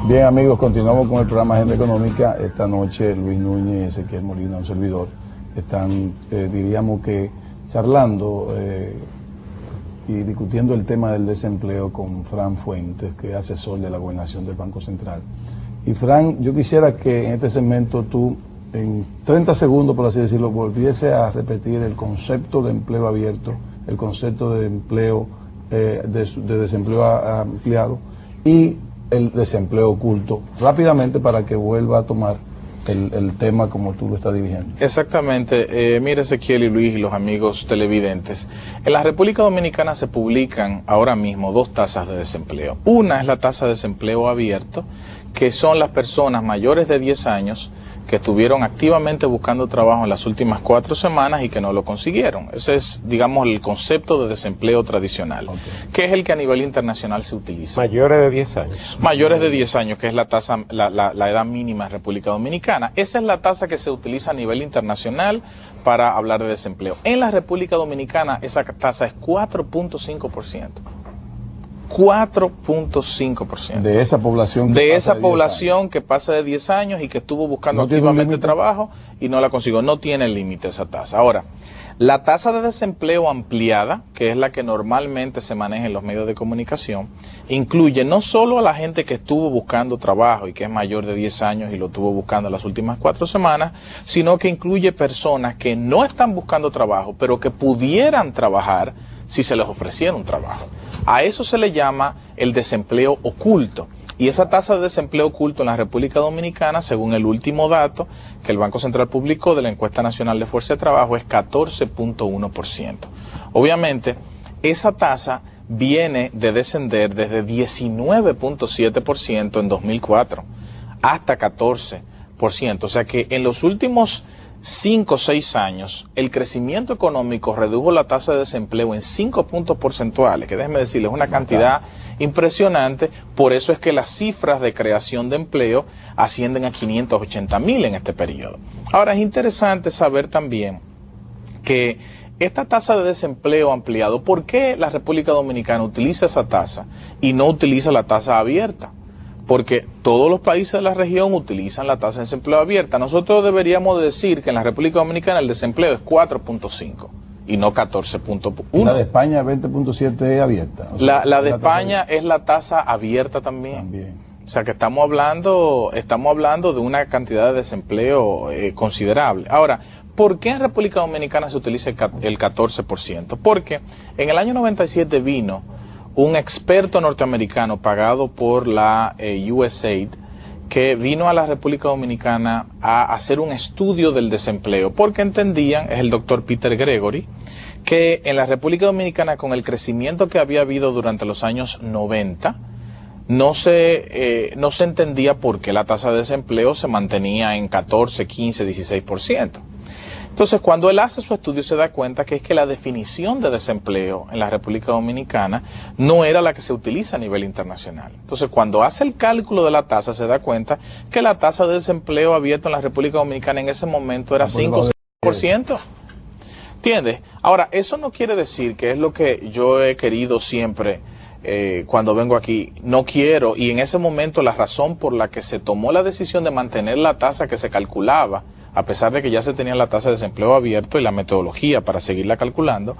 Bien, amigos, continuamos con el programa Agenda Económica. Esta noche Luis Núñez y Ezequiel Molina, un servidor, están, diríamos que, charlando y discutiendo el tema del desempleo con Fran Fuentes, que es asesor de la Gobernación del Banco Central. Y Fran, yo quisiera que en este segmento tú, en 30 segundos, por así decirlo, volviese a repetir el concepto de empleo abierto, el concepto de empleo, de desempleo ampliado y el desempleo oculto, rápidamente, para que vuelva a tomar el tema como tú lo estás dirigiendo. Exactamente. Mire, Ezequiel y Luis y los amigos televidentes, en la República Dominicana se publican ahora mismo dos tasas de desempleo. Una es la tasa de desempleo abierto, que son las personas mayores de 10 años que estuvieron activamente buscando trabajo en las últimas 4 semanas y que no lo consiguieron. Ese es, digamos, el concepto de desempleo tradicional, que es el que a nivel internacional se utiliza. Mayores de 10 años. Mayores de 10 años, que es la tasa, la edad mínima en República Dominicana. Esa es la tasa que se utiliza a nivel internacional para hablar de desempleo. En la República Dominicana esa tasa es 4.5%. 4.5%. De esa población. De esa población que pasa de 10 años y que estuvo buscando activamente trabajo y no la consiguió. No tiene límite esa tasa. Ahora, la tasa de desempleo ampliada, que es la que normalmente se maneja en los medios de comunicación, incluye no solo a la gente que estuvo buscando trabajo y que es mayor de 10 años y lo estuvo buscando las últimas 4 semanas, sino que incluye personas que no están buscando trabajo, pero que pudieran trabajar si se les ofreciera un trabajo. A eso se le llama el desempleo oculto. Y esa tasa de desempleo oculto en la República Dominicana, según el último dato que el Banco Central publicó de la Encuesta Nacional de Fuerza de Trabajo, es 14.1%. Obviamente, esa tasa viene de descender desde 19.7% en 2004 hasta 14%. O sea que en los últimos 5 o 6 años, el crecimiento económico redujo la tasa de desempleo en 5 puntos porcentuales, que déjenme decirles, es una cantidad impresionante. Por eso es que las cifras de creación de empleo ascienden a 580,000 en este periodo. Ahora, es interesante saber también que esta tasa de desempleo ampliado, ¿por qué la República Dominicana utiliza esa tasa y no utiliza la tasa abierta? Porque todos los países de la región utilizan la tasa de desempleo abierta. Nosotros deberíamos decir que en la República Dominicana el desempleo es 4.5 y no 14.1. La de España 20.7 es abierta. O sea, la de España es la tasa abierta también. O sea que estamos hablando de una cantidad de desempleo considerable. Ahora, ¿por qué en República Dominicana se utiliza el 14%? Porque en el año 97 vino un experto norteamericano pagado por la USAID, que vino a la República Dominicana a hacer un estudio del desempleo, porque entendían, es el doctor Peter Gregory, que en la República Dominicana, con el crecimiento que había habido durante los años 90, no se entendía por qué la tasa de desempleo se mantenía en 14, 15, 16%. Entonces, cuando él hace su estudio, se da cuenta que es que la definición de desempleo en la República Dominicana no era la que se utiliza a nivel internacional. Entonces, cuando hace el cálculo de la tasa, se da cuenta que la tasa de desempleo abierto en la República Dominicana en ese momento era 5 o 6%. ¿Entiendes? Ahora, eso no quiere decir, que es lo que yo he querido siempre cuando vengo aquí, no quiero, y en ese momento la razón por la que se tomó la decisión de mantener la tasa que se calculaba, a pesar de que ya se tenía la tasa de desempleo abierto y la metodología para seguirla calculando,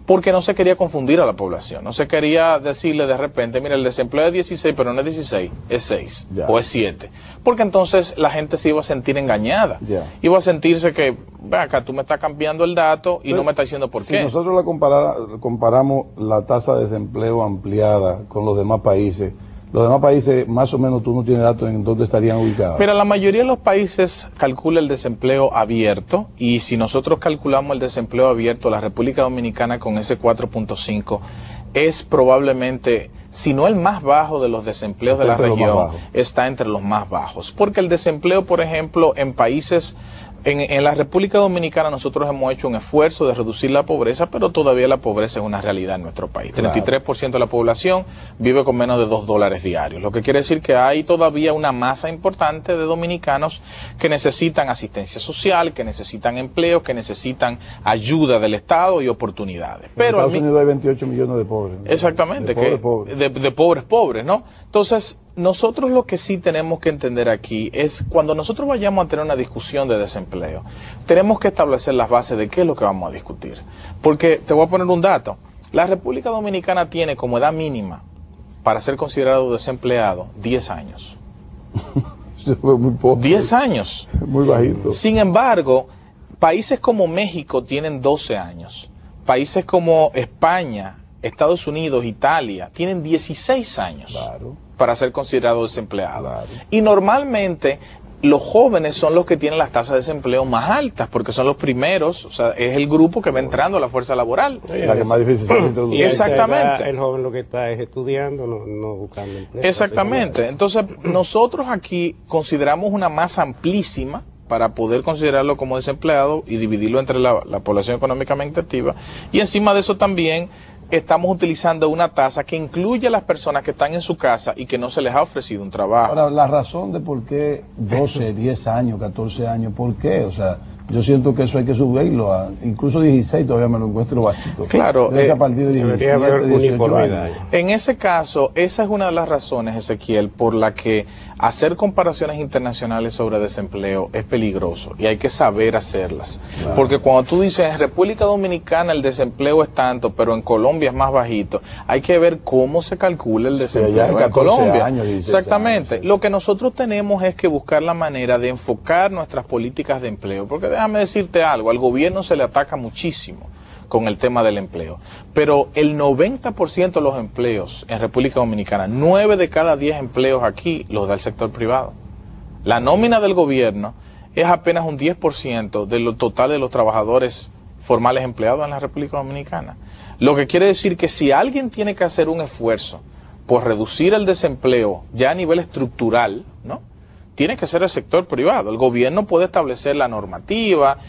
porque no se quería confundir a la población. No se quería decirle de repente, mira, el desempleo es 16, pero no es 16, es 6 o es 7. Porque entonces la gente se iba a sentir engañada. Iba a sentirse que, ve acá, tú me estás cambiando el dato y no me estás diciendo por qué. Si nosotros comparamos la tasa de desempleo ampliada con los demás países, más o menos tú no tienes datos en dónde estarían ubicados. Mira, la mayoría de los países calcula el desempleo abierto, y si nosotros calculamos el desempleo abierto, la República Dominicana con ese 4.5 es probablemente, si no el más bajo de los desempleos de la región, está entre los más bajos. Porque el desempleo, por ejemplo, en países... En la República Dominicana nosotros hemos hecho un esfuerzo de reducir la pobreza, pero todavía la pobreza es una realidad en nuestro país. Claro. 33% de la población vive con menos de $2 diarios, lo que quiere decir que hay todavía una masa importante de dominicanos que necesitan asistencia social, que necesitan empleo, que necesitan ayuda del Estado y oportunidades. Pero en Estados Unidos hay 28 millones de pobres. Exactamente, de pobres, pobres, ¿no? Entonces, nosotros lo que sí tenemos que entender aquí es cuando nosotros vayamos a tener una discusión de desempleo, tenemos que establecer las bases de qué es lo que vamos a discutir. Porque te voy a poner un dato. La República Dominicana tiene como edad mínima para ser considerado desempleado 10 años. Muy poco. 10 años. Muy bajito. Sin embargo, países como México tienen 12 años. Países como España, Estados Unidos, Italia, tienen 16 años Claro. para ser considerados desempleados. Claro. Y normalmente los jóvenes son los que tienen las tasas de desempleo más altas, porque son los primeros, o sea, es el grupo que va entrando a la fuerza laboral. La que más difícil se introducir. Y a esa Exactamente. edad, el joven lo que está es estudiando, no buscando empleo. Exactamente. Entonces, nosotros aquí consideramos una masa amplísima para poder considerarlo como desempleado y dividirlo entre la población económicamente activa. Y encima de eso también estamos utilizando una tasa que incluye a las personas que están en su casa y que no se les ha ofrecido un trabajo. Ahora, la razón de por qué 12, 10 años, 14 años, ¿por qué? O sea, yo siento que eso hay que subirlo a incluso 16, todavía me lo encuentro bajito. Claro, Es a partir de debería 17, haber 18 uniformidad. años. En ese caso, esa es una de las razones, Ezequiel, por la que hacer comparaciones internacionales sobre desempleo es peligroso y hay que saber hacerlas. Claro. Porque cuando tú dices en República Dominicana el desempleo es tanto, pero en Colombia es más bajito, hay que ver cómo se calcula el Sí, desempleo allá es en 14 Colombia. años, 16 Exactamente. años, sí. Lo que nosotros tenemos es que buscar la manera de enfocar nuestras políticas de empleo, porque déjame decirte algo, al gobierno se le ataca muchísimo con el tema del empleo, pero el 90% de los empleos en República Dominicana, 9 de cada 10 empleos aquí los da el sector privado. La nómina del gobierno es apenas un 10% de lo total de los trabajadores formales empleados en la República Dominicana. Lo que quiere decir que si alguien tiene que hacer un esfuerzo por reducir el desempleo ya a nivel estructural, ¿no?, tiene que ser el sector privado. El gobierno puede establecer la normativa,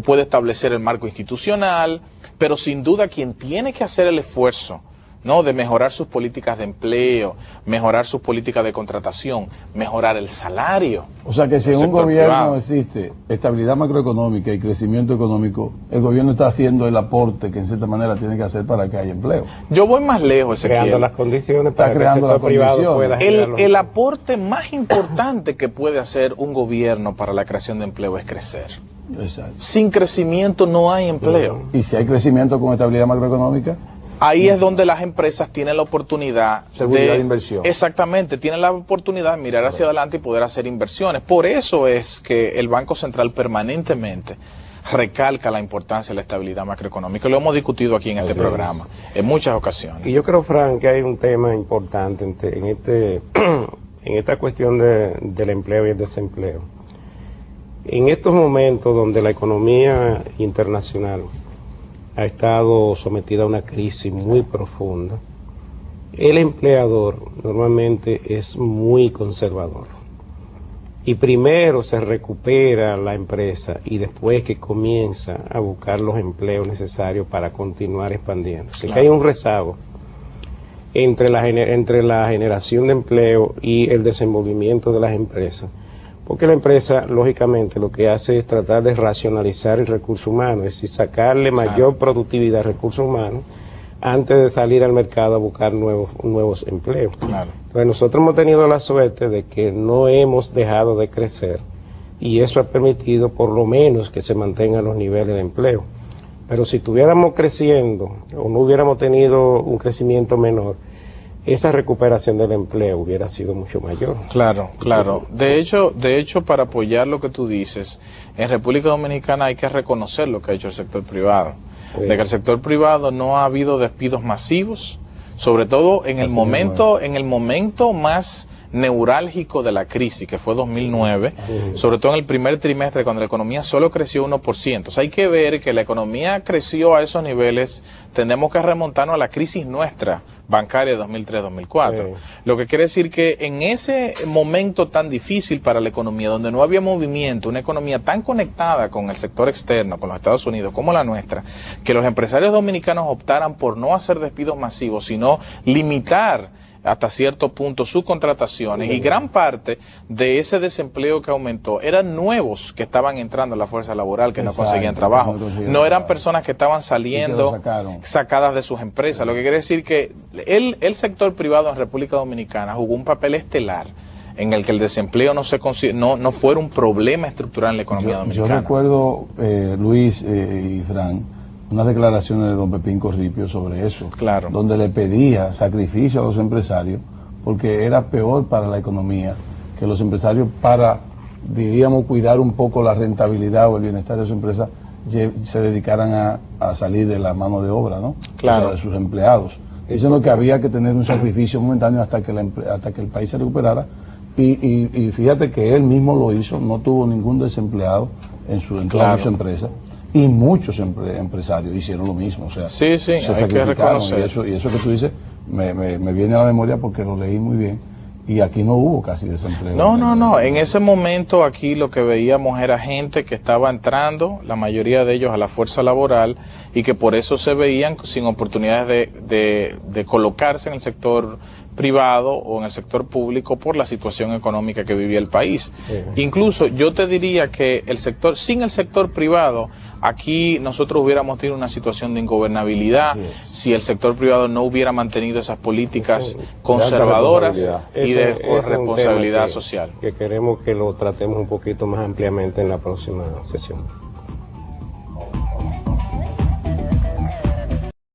puede establecer el marco institucional, pero sin duda quien tiene que hacer el esfuerzo, ¿no?, de mejorar sus políticas de empleo, mejorar sus políticas de contratación, mejorar el salario. O sea que si del en un sector gobierno privado. existe estabilidad macroeconómica y crecimiento económico, el gobierno está haciendo el aporte que en cierta manera tiene que hacer para que haya empleo. Yo voy más lejos, Creando Ezequiel. las condiciones Está para que el creando sector las privado condiciones. pueda generar los El empleos. aporte más importante que puede hacer un gobierno para la creación de empleo es crecer. Exacto. Sin crecimiento no hay empleo. Y si hay crecimiento con estabilidad macroeconómica, Ahí es donde las empresas tienen la oportunidad Seguridad de inversión. Exactamente, tienen la oportunidad de mirar hacia adelante y poder hacer inversiones. Por eso es que el Banco Central permanentemente recalca la importancia de la estabilidad macroeconómica. Lo hemos discutido aquí en este programa en muchas ocasiones. Y yo creo, Frank, que hay un tema importante en esta cuestión del empleo y el desempleo. En estos momentos donde la economía internacional ha estado sometida a una crisis muy profunda, el empleador normalmente es muy conservador. Y primero se recupera la empresa y después que comienza a buscar los empleos necesarios para continuar expandiendo. Así que hay un rezago entre la generación de empleo y el desenvolvimiento de las empresas. Porque la empresa, lógicamente, lo que hace es tratar de racionalizar el recurso humano, es decir, sacarle mayor productividad al recurso humano antes de salir al mercado a buscar nuevos empleos. Claro. Entonces nosotros hemos tenido la suerte de que no hemos dejado de crecer y eso ha permitido por lo menos que se mantengan los niveles de empleo. Pero si estuviéramos creciendo o no hubiéramos tenido un crecimiento menor, esa recuperación del empleo hubiera sido mucho mayor. Claro, claro. De hecho, para apoyar lo que tú dices, en República Dominicana hay que reconocer lo que ha hecho el sector privado. Sí. De que el sector privado no ha habido despidos masivos, sobre todo en el momento más neurálgico de la crisis, que fue 2009, sobre todo en el primer trimestre, cuando la economía solo creció 1%. O sea, hay que ver que la economía creció a esos niveles, tenemos que remontarnos a la crisis nuestra, bancaria de 2003-2004. Sí. Lo que quiere decir que en ese momento tan difícil para la economía, donde no había movimiento, una economía tan conectada con el sector externo, con los Estados Unidos, como la nuestra, que los empresarios dominicanos optaran por no hacer despidos masivos, sino limitar hasta cierto punto sus contrataciones y gran parte de ese desempleo que aumentó eran nuevos que estaban entrando a la fuerza laboral, que no conseguían trabajo. No eran personas que estaban saliendo sacadas de sus empresas. Lo que quiere decir que el sector privado en República Dominicana jugó un papel estelar en el que el desempleo no fuera un problema estructural en la economía dominicana. Yo recuerdo, Luis y Fran, unas declaraciones de don Pepín Corripio sobre eso, claro, donde le pedía sacrificio a los empresarios porque era peor para la economía que los empresarios, para, diríamos, cuidar un poco la rentabilidad o el bienestar de su empresa, se dedicaran a salir de la mano de obra, ¿no? Claro. O sea, de sus empleados. Diciendo que había que tener un sacrificio momentáneo hasta que el país se recuperara. Y fíjate que él mismo lo hizo, no tuvo ningún desempleado en toda su empresa. Y muchos empresarios hicieron lo mismo, o sea, sí, se hay que reconocer. Y eso que tú dices me viene a la memoria porque lo leí muy bien. Y aquí no hubo casi desempleo. No. En ese momento aquí lo que veíamos era gente que estaba entrando, la mayoría de ellos a la fuerza laboral, y que por eso se veían sin oportunidades de colocarse en el sector privado o en el sector público por la situación económica que vivía el país. Incluso yo te diría que sin el sector privado, aquí nosotros hubiéramos tenido una situación de ingobernabilidad si el sector privado no hubiera mantenido esas políticas conservadoras y de responsabilidad social. Que queremos que lo tratemos un poquito más ampliamente en la próxima sesión.